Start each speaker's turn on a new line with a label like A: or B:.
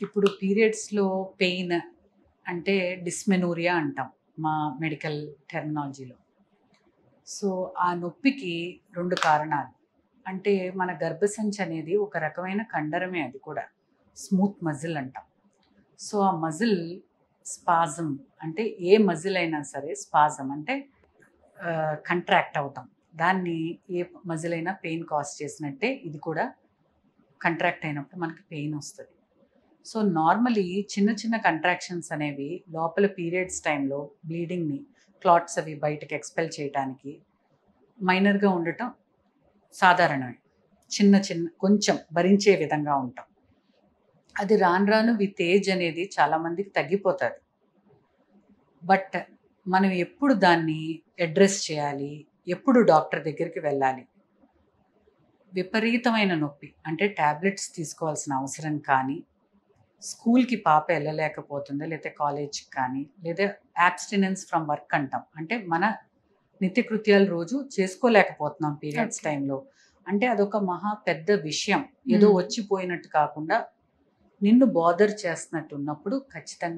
A: ఇప్పుడు పీరియడ్స్‌లో పెయిన్ అంటే డిస్మెనోరియా అంటాం మా మెడికల్ టెర్మినాలజీలో. సో, ఆ నొప్పికి 2 కారణాలు. అంటే మన గర్భసంచి అనేది ఒక రకమైన కండరమే అది కూడా. స్మూత్ మజిల్ అంటాం. సో, ఆ మజిల్ స్పాజమ్ అంటే ఏ మజిల్ అయినా సరే స్పాజమ్ అంటే కంట్రాక్ట్ అవ్వటం. దాన్ని ఏ మజిల్ అయినా పెయిన్ కాజ్ చేసినట్టే ఇది కూడా కంట్రాక్ట్ అయినప్పుడు మనకి పెయిన్ వస్తది. సో, నార్మలీ చిన్న చిన్న కంట్రాక్షన్స్ అనేవి లోపల పీరియడ్స్ టైంలో బ్లీడింగ్‌ని, క్లాట్స్ అవి బయటకి ఎక్స్‌పెల్ చేయటానికి మైనర్‌గా ఉండటం సాధారణమే. చిన్న చిన్న కొంచెం భరించే విధంగా ఉంటాం. అది రాను రాను విత్ ఏజ్ అనేది చాలా మందికి తగ్గిపోతది. బట్ మనం ఎప్పుడు దాన్ని అడ్రెస్ చేయాలి? ఎప్పుడు డాక్టర్ దగ్గరికి వెళ్ళాలి? విపరీతమైన నొప్పి అంటే టాబ్లెట్స్ తీసుకోవాల్సిన అవసరం కానీ, స్కూల్‌కి పాప ఎళ్ళలేకపోతుంది, లేతే కాలేజ్‌కి కానీ, లేదా యాబ్స్టినెన్స్ ఫ్రమ్ వర్క్ అంటాం. అంటే మన నిత్యకృత్యాలు రోజు చేసుకోలేకపోతున్నాం పీరియడ్స్
B: ఓకే.
A: టైంలో. అంటే అదొక మహా పెద్ద విషయం. ఏదో
B: హ్మ్.
A: వచ్చిపోయినట్టు కాకుండా నిన్ను బాదర్ చేస్తున్నట్టు ఉన్నప్పుడు ఖచ్చితంగా